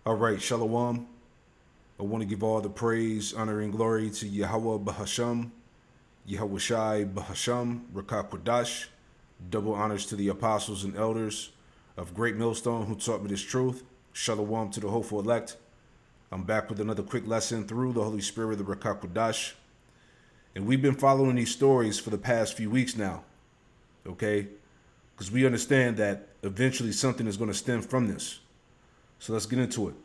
All right, Shalom. I want to give all the praise, honor, and glory to Yahweh Bahasham, Yahweh Shai Bahasham, Rakah Kodash. Double honors to the apostles and elders of Great Millstone who taught me this truth. Shalom to the hopeful elect. I'm back with another quick lesson through the Holy Spirit of the Rakah Kodash. And we've been following these stories for the past few weeks now, okay? Because we understand that eventually something is going to stem from this. So let's get into it.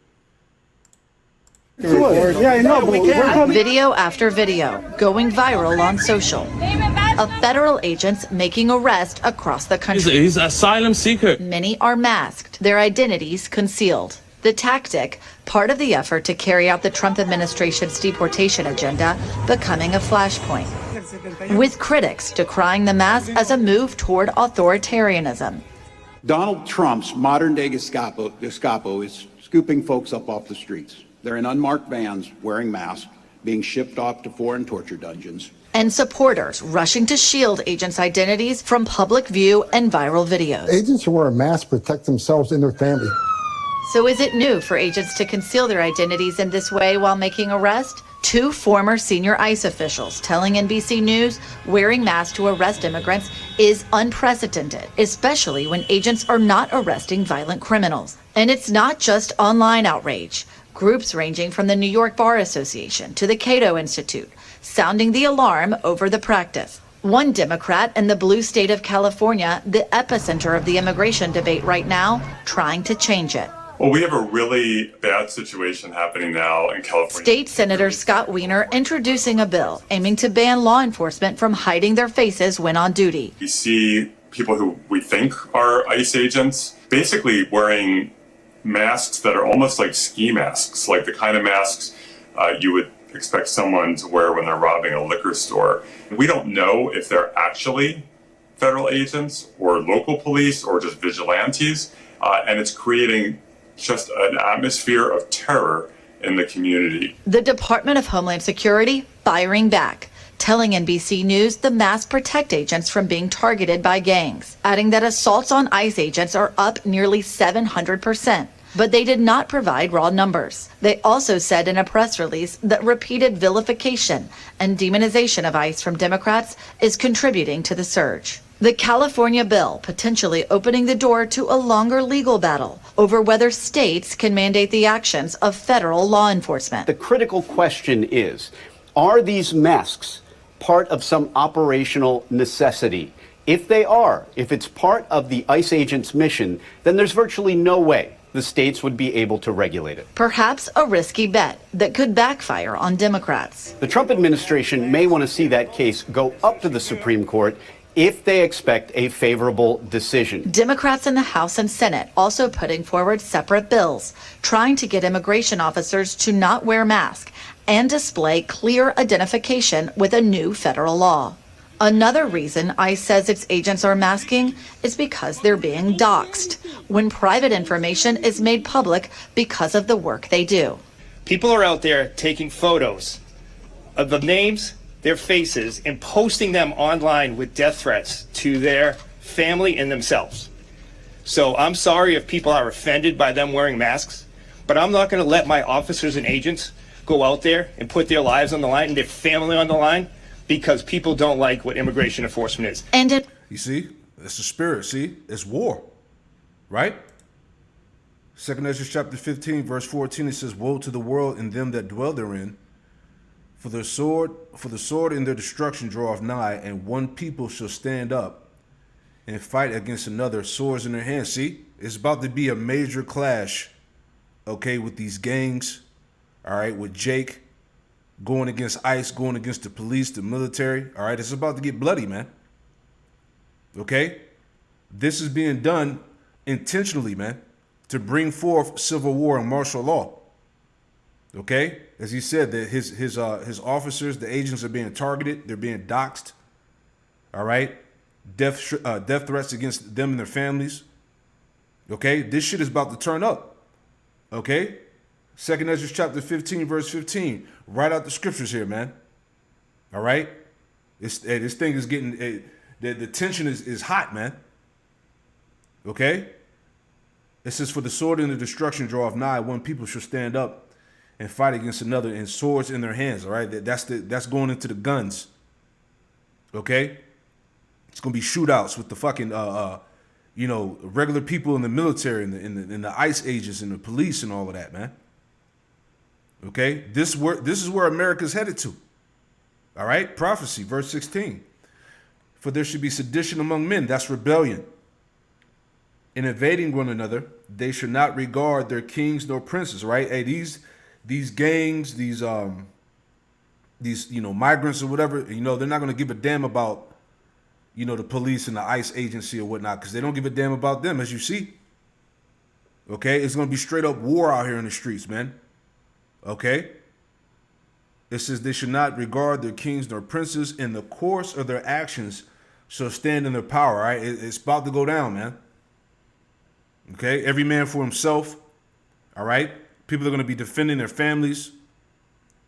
Yeah, I know, but we're coming. Video after video going viral on social of federal agents making arrests across the country. He's an asylum seeker. Many are masked, their identities concealed. The tactic, part of the effort to carry out the Trump administration's deportation agenda, becoming a flashpoint, with critics decrying the mask as a move toward authoritarianism. Donald Trump's modern-day Gestapo is scooping folks up off the streets. They're in unmarked vans wearing masks, being shipped off to foreign torture dungeons. And supporters rushing to shield agents' identities from public view and viral videos. Agents who wear a mask protect themselves and their family. So is it new for agents to conceal their identities in this way while making arrests? Two former senior ICE officials telling NBC News wearing masks to arrest immigrants is unprecedented, especially when agents are not arresting violent criminals. And it's not just online outrage. Groups ranging from the New York Bar Association to the Cato Institute sounding the alarm over the practice. One Democrat in the blue state of California, the epicenter of the immigration debate right now, trying to change it. Well, we have a really bad situation happening now in California. State Senator Scott Wiener introducing a bill aiming to ban law enforcement from hiding their faces when on duty. We see people who we think are ICE agents basically wearing masks that are almost like ski masks, like the kind of masks you would expect someone to wear when they're robbing a liquor store. We don't know if they're actually federal agents or local police or just vigilantes, and it's creating just an atmosphere of terror in the community. The Department of Homeland Security firing back, telling NBC News the masks protect agents from being targeted by gangs, adding that assaults on ICE agents are up nearly 700%. But they did not provide raw numbers. They also said in a press release that repeated vilification and demonization of ICE from Democrats is contributing to the surge. The California bill potentially opening the door to a longer legal battle over whether states can mandate the actions of federal law enforcement. The critical question is, are these masks part of some operational necessity? If they are, if it's part of the ICE agent's mission, then there's virtually no way the states would be able to regulate it. Perhaps a risky bet that could backfire on Democrats. The Trump administration may want to see that case go up to the Supreme Court if they expect a favorable decision. Democrats in the House and Senate also putting forward separate bills, trying to get immigration officers to not wear masks and display clear identification with a new federal law. Another reason ICE says its agents are masking is because they're being doxxed when private information is made public because of the work they do. People are out there taking photos of the names, their faces, and posting them online with death threats to their family and themselves. So I'm sorry if people are offended by them wearing masks, but I'm not going to let my officers and agents go out there and put their lives on the line and their family on the line because people don't like what immigration enforcement is. And You see, it's the spirit. See, it's war, right? 2 Ezra chapter 15, verse 14, it says, "Woe to the world and them that dwell therein, for the sword in their destruction draweth nigh, and one people shall stand up and fight against another, swords in their hands." See, it's about to be a major clash, okay, with these gangs, all right, with Jake going against ICE, going against the police, the military, all right? It's about to get bloody, man, okay? This is being done intentionally, man, to bring forth civil war and martial law, okay? As he said, that his officers, the agents are being targeted, they're being doxxed, all right? Death threats against them and their families, okay? This shit is about to turn up, okay? 2 Ezra chapter 15, verse 15. Write out the scriptures here, man. All right? This thing is getting, the tension is hot, man. Okay? It says, for the sword and the destruction draweth nigh, one people shall stand up and fight against another, and swords in their hands. All right, that's going into the guns. Okay, it's gonna be shootouts with the fucking regular people in the military and in the ICE agents and the police and all of that, man. Okay, this is where America's headed to. All right, prophecy, verse 16. For there should be sedition among men, that's rebellion. In invading one another, they should not regard their kings nor princes. Right? Hey, these gangs, these migrants or whatever, they're not going to give a damn about the police and the ICE agency or whatnot, because they don't give a damn about them, as you see. Okay, it's going to be straight up war out here in the streets, man. Okay. It says they should not regard their kings nor princes. In the course of their actions shall stand in their power. All right, it's about to go down, man. Okay, every man for himself. All right, people are going to be defending their families.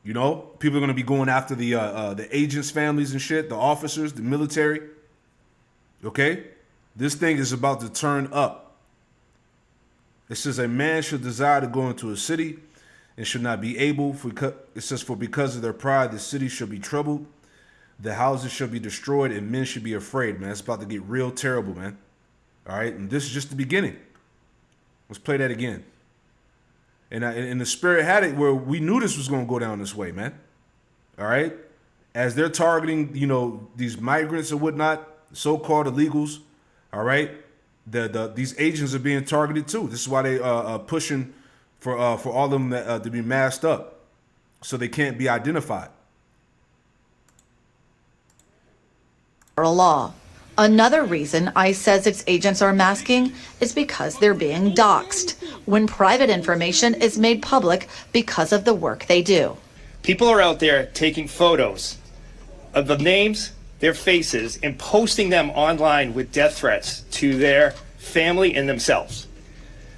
People are going to be going after the agents' families and shit, the officers, the military. Okay, this thing is about to turn up. It says a man should desire to go into a city and should not be able. It says, for because of their pride, the city shall be troubled, the houses shall be destroyed, and men should be afraid. Man, it's about to get real terrible, man. All right, and this is just the beginning. Let's play that again. And the Spirit had it where we knew this was going to go down this way, man. All right, as they're targeting, these migrants and whatnot, so-called illegals. All right, these agents are being targeted too. This is why they pushing for all of them to be masked up, so they can't be identified. Law. Another reason ICE says its agents are masking is because they're being doxxed when private information is made public because of the work they do. People are out there taking photos of the names, their faces, and posting them online with death threats to their family and themselves.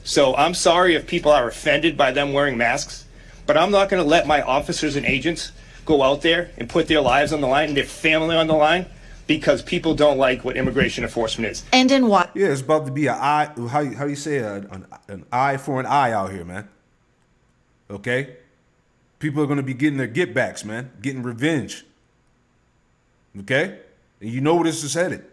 So I'm sorry if people are offended by them wearing masks, but I'm not going to let my officers and agents go out there and put their lives on the line and their family on the line because people don't like what immigration enforcement is. And in what? Yeah, it's about to be an eye. How you say an eye for an eye out here, man. Okay, people are going to be getting their get backs, man, getting revenge. Okay, and you know where this is headed.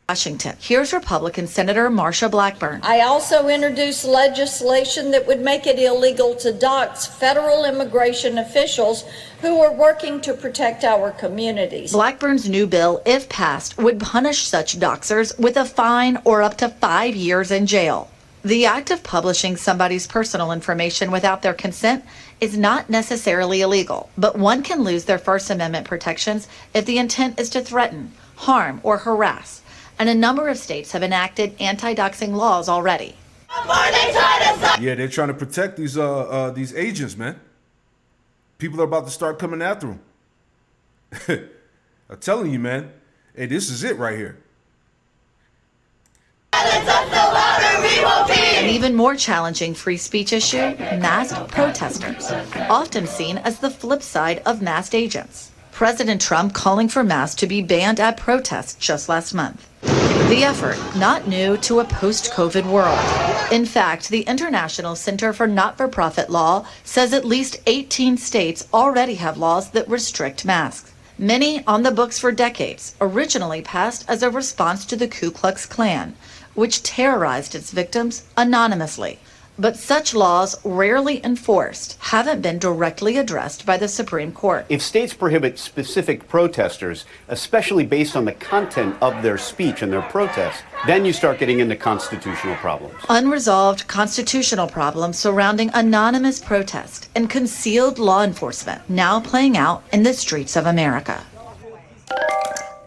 Washington. Here's Republican Senator Marsha Blackburn. I also introduced legislation that would make it illegal to dox federal immigration officials who are working to protect our communities. Blackburn's new bill, if passed, would punish such doxers with a fine or up to 5 years in jail. The act of publishing somebody's personal information without their consent is not necessarily illegal, but one can lose their First Amendment protections if the intent is to threaten, harm, or harass. And a number of states have enacted anti-doxing laws already. Yeah, they're trying to protect these agents, man. People are about to start coming after them. I'm telling you, man. Hey, this is it right here. An even more challenging free speech issue, masked protesters, often seen as the flip side of masked agents. President Trump calling for masks to be banned at protests just last month. The effort, not new to a post-COVID world. In fact, the International Center for Not-for-Profit Law says at least 18 states already have laws that restrict masks. Many on the books for decades, originally passed as a response to the Ku Klux Klan, which terrorized its victims anonymously. But such laws, rarely enforced, haven't been directly addressed by the Supreme Court. If states prohibit specific protesters, especially based on the content of their speech and their protest, then you start getting into constitutional problems. Unresolved constitutional problems surrounding anonymous protest and concealed law enforcement now playing out in the streets of America.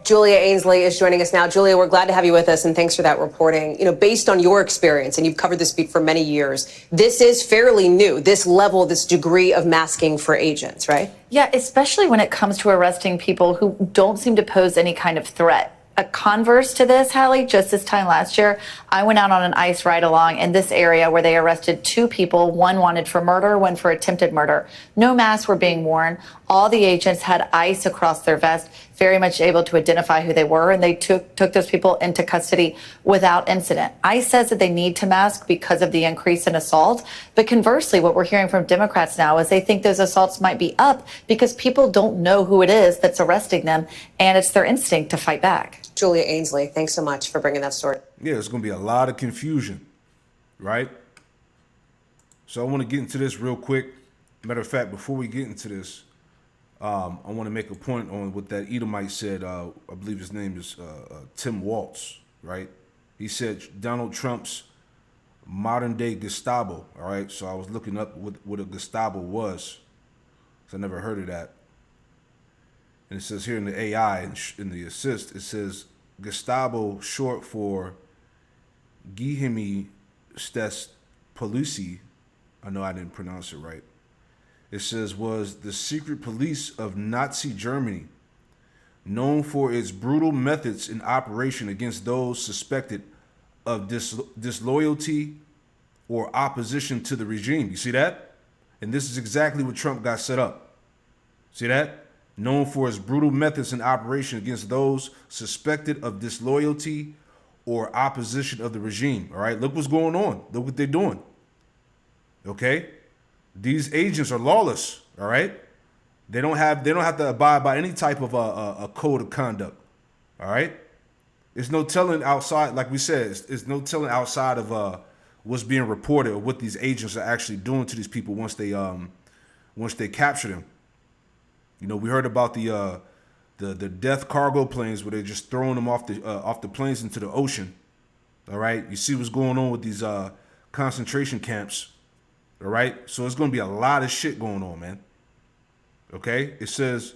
Julia Ainsley is joining us now. Julia, we're glad to have you with us, and thanks for that reporting. Based on your experience, and you've covered this beat for many years, this is fairly new, this level, this degree of masking for agents, right? Yeah, especially when it comes to arresting people who don't seem to pose any kind of threat. A converse to this, Hallie, just this time last year, I went out on an ICE ride-along in this area where they arrested 2 people, one wanted for murder, one for attempted murder. No masks were being worn. All the agents had ice across their vest, very much able to identify who they were, and they took those people into custody without incident. ICE says that they need to mask because of the increase in assault, but conversely, what we're hearing from Democrats now is they think those assaults might be up because people don't know who it is that's arresting them, and it's their instinct to fight back. Julia Ainsley, thanks so much for bringing that story. Yeah, there's going to be a lot of confusion, right? So I want to get into this real quick. Matter of fact, before we get into this, I want to make a point on what that Edomite said. I believe his name is Tim Waltz, right? He said Donald Trump's modern day Gestapo, all right? So I was looking up what a Gestapo was, because I never heard of that. And it says here in the AI, in the assist, it says Gestapo, short for Geheime Stes Police. I know I didn't pronounce it right. It says was the secret police of Nazi Germany, known for its brutal methods in operation against those suspected of disloyalty or opposition to the regime. You see that? And this is exactly what Trump got set up. See that? Known for its brutal methods in operation against those suspected of disloyalty or opposition of the regime. All right, look what's going on. Look what they're doing. Okay? These agents are lawless, all right? They don't have to abide by any type of a code of conduct, all right? There's no telling outside, like we said, it's no telling outside of what's being reported or what these agents are actually doing to these people once they capture them. You know, we heard about the death cargo planes where they're just throwing them off the planes into the ocean, all right? You see what's going on with these concentration camps. All right, so it's going to be a lot of shit going on, man. Okay, it says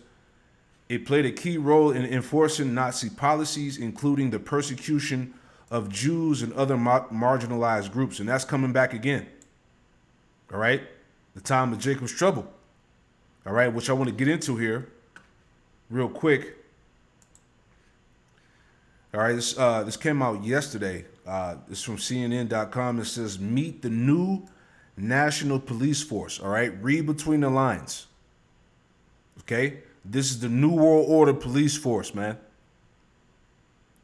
it played a key role in enforcing Nazi policies, including the persecution of Jews and other marginalized groups. And that's coming back again. All right, the time of Jacob's trouble. All right, which I want to get into here real quick. All right, this came out yesterday. It's from CNN.com. It says, meet the new National Police Force. All right, read between the lines. Okay, this is the New World Order Police Force, man.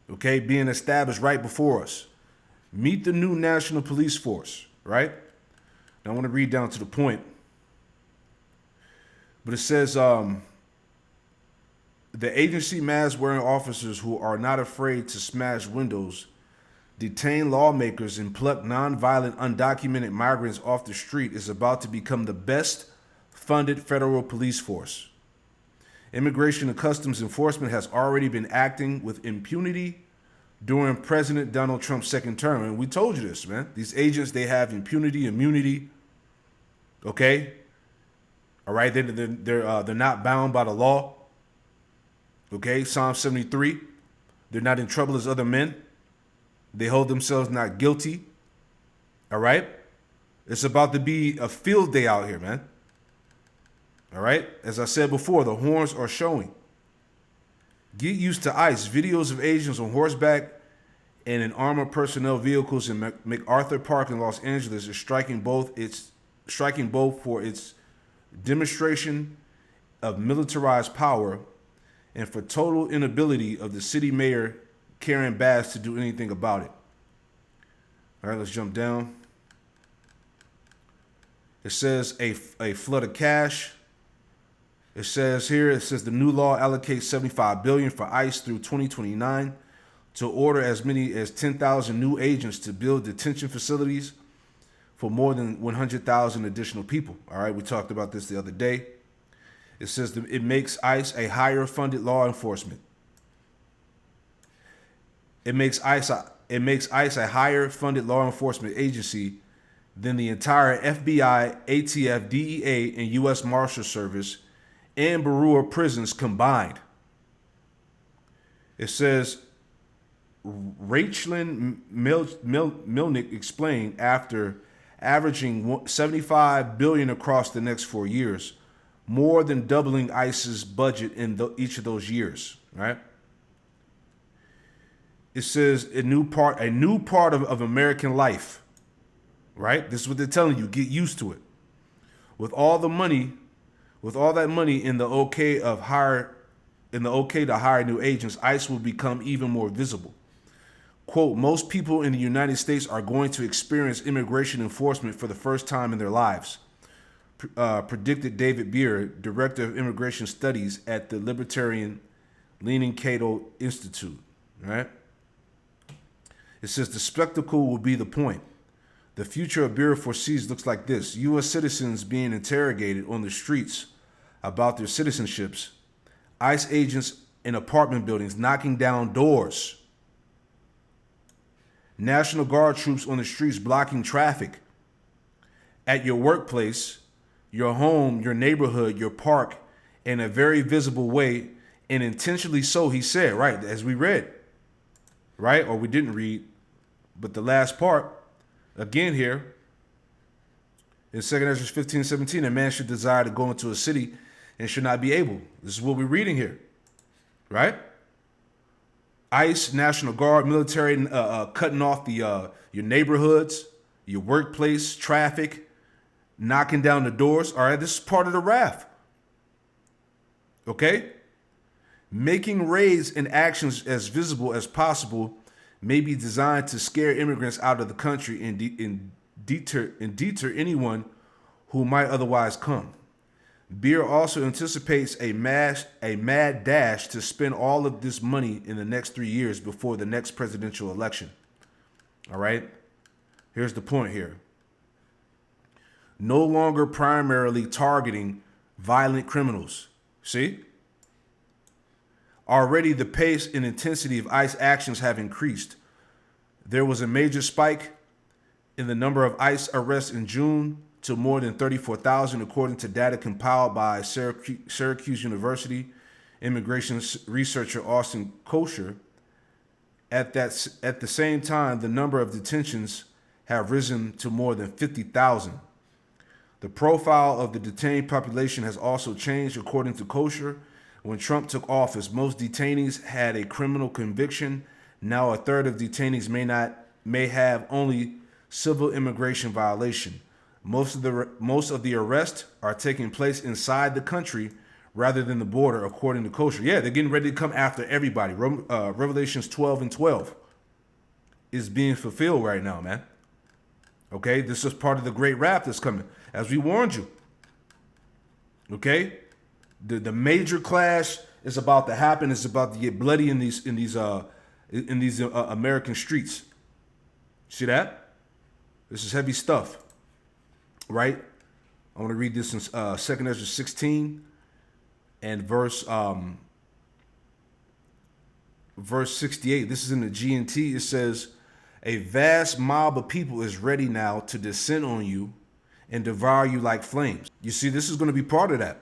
Okay, being established right before us. Meet the new National Police Force, right? Now I want to read down to the point. But it says, the agency mask-wearing officers who are not afraid to smash windows, detain lawmakers, and pluck nonviolent undocumented migrants off the street is about to become the best funded federal police force. Immigration and Customs Enforcement has already been acting with impunity during President Donald Trump's second term. And we told you this, man. These agents, they have impunity, immunity. Okay? All right? They're not bound by the law. Okay? Psalm 73. They're not in trouble as other men. They hold themselves not guilty. All right? It's about to be a field day out here, man. All right? As I said before, the horns are showing. Get used to ICE. Videos of agents on horseback and in armored personnel vehicles in MacArthur Park in Los Angeles is striking both for its demonstration of militarized power and for total inability of the city mayor Karen Bass to do anything about it. All right, let's jump down. It says a flood of cash. It says the new law allocates $75 billion for ICE through 2029 to order as many as 10,000 new agents to build detention facilities for more than 100,000 additional people. All right, we talked about this the other day. It says that it makes ICE a higher funded law enforcement. It makes ICE a higher funded law enforcement agency than the entire FBI, ATF, DEA, and U.S. Marshal Service and Barua prisons combined. It says Rachelyn Milnick explained after averaging $75 billion across the next 4 years, more than doubling ICE's budget in each of those years, right? It says a new part of American life, right? This is what they're telling you. Get used to it. With all that money in the okay of higher in the okay to hire new agents, ICE will become even more visible. Quote, most people in the United States are going to experience immigration enforcement for the first time in their lives, predicted David Beer, Director of Immigration Studies at the libertarian-leaning Cato Institute. Right? It says the spectacle will be the point. The future of Beer foresees looks like this. U.S. citizens being interrogated on the streets about their citizenships, ICE agents in apartment buildings knocking down doors, National Guard troops on the streets blocking traffic, at your workplace, your home, your neighborhood, your park, in a very visible way, and intentionally so, he said, right, as we read, right, or we didn't read, but the last part, again here, in 2 Ezra 15:17, a man should desire to go into a city and should not be able. This is what we're reading here, right? ICE, National Guard, military, cutting off your neighborhoods, your workplace, traffic, knocking down the doors. All right, this is part of the wrath. Okay? Making raids and actions as visible as possible may be designed to scare immigrants out of the country and deter anyone who might otherwise come. Beer also anticipates a mad dash to spend all of this money in the next 3 years before the next presidential election. All right? Here's the point here. No longer primarily targeting violent criminals. See? Already the pace and intensity of ICE actions have increased. There was a major spike in the number of ICE arrests in June to more than 34,000, according to data compiled by Syracuse University immigration researcher Austin Kosher. At the same time, the number of detentions have risen to more than 50,000. The profile of the detained population has also changed, according to Kosher. When Trump took office, most detainees had a criminal conviction. Now a third of detainees may have only civil immigration violation. Most of the arrests are taking place inside the country rather than the border, according to Kosher. Yeah, they're getting ready to come after everybody. Revelations 12:12 is being fulfilled right now, man. Okay, this is part of the great wrath that's coming, as we warned you. Okay, the major clash is about to happen. It's about to get bloody in these American streets. See that? This is heavy stuff. Right? I want to read this in 2 Ezra 16 and verse 68. This is in the G&T. It says, a vast mob of people is ready now to descend on you and devour you like flames. You see, this is going to be part of that.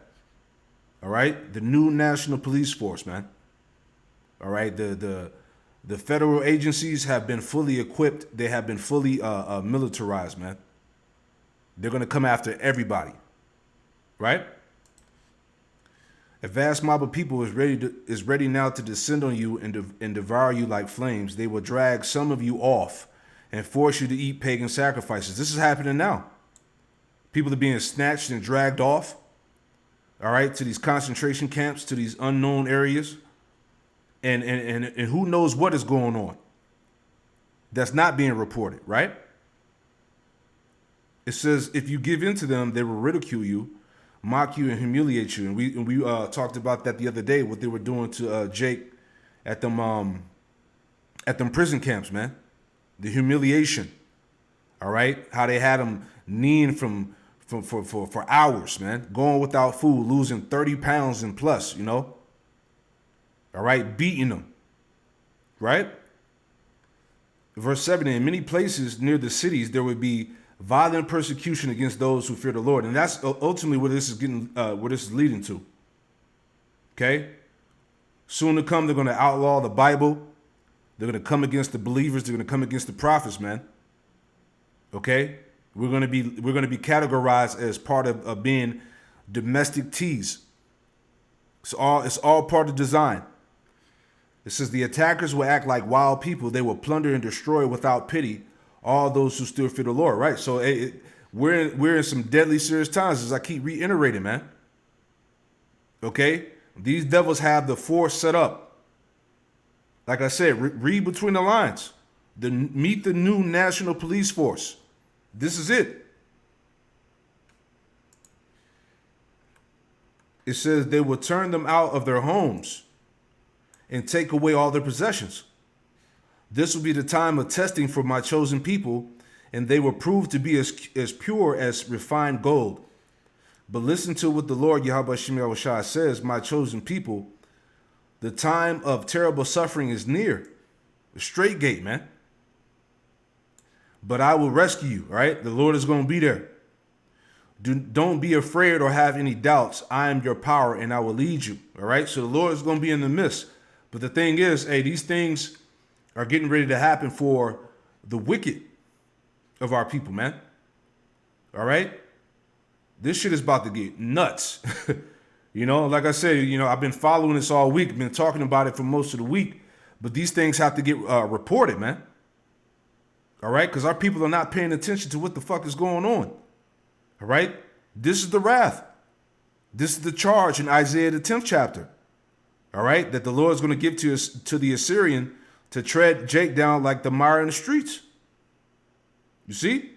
All right? The new National Police Force, man. All right? The federal agencies have been fully equipped. They have been fully militarized, man. They're going to come after everybody, right? A vast mob of people is ready now to descend on you and devour you like flames. They will drag some of you off and force you to eat pagan sacrifices. This is happening now. People are being snatched and dragged off, all right, to these concentration camps, to these unknown areas, and who knows what is going on. That's not being reported, right? It says, if you give in to them, they will ridicule you, mock you, and humiliate you. And we talked about that the other day, what they were doing to Jake at them prison camps, man. The humiliation. All right? How they had him kneeling for hours, man. Going without food, losing 30 pounds and plus, you know? All right? Beating them. Right? Verse 7, in many places near the cities, there would be violent persecution against those who fear the Lord. And that's ultimately what this is what this is leading to. Okay? Soon to come, they're going to outlaw the Bible. They're going to come against the believers. They're going to come against the prophets, man. Okay? We're going to be categorized as part of being domestic teas. It's all part of design. It says the attackers will act like wild people. They will plunder and destroy without pity all those who still fear the Lord, right? So we're in some deadly serious times, as I keep reiterating, man. Okay? These devils have the force set up. Like I said, read between the lines. Meet the new National Police Force. This is it. It says they will turn them out of their homes and take away all their possessions. This will be the time of testing for my chosen people, and they will prove to be as pure as refined gold. But listen to what the Lord Yahweh Shem Yahushua says, my chosen people, the time of terrible suffering is near. The straight gate, man. But I will rescue you, all right? The Lord is going to be there. Don't be afraid or have any doubts. I am your power and I will lead you, all right? So the Lord is going to be in the midst. But the thing is, hey, these things are getting ready to happen for the wicked of our people, man. All right? This shit is about to get nuts. You know, like I said, you know, I've been following this all week, been talking about it for most of the week, but these things have to get reported, man. All right? Because our people are not paying attention to what the fuck is going on. All right? This is the wrath. This is the charge in Isaiah, the 10th chapter. All right? That the Lord is going to give to the Assyrian to tread Jake down like the mire in the streets. You see?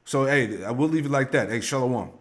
So, hey, I will leave it like that. Hey, shalom.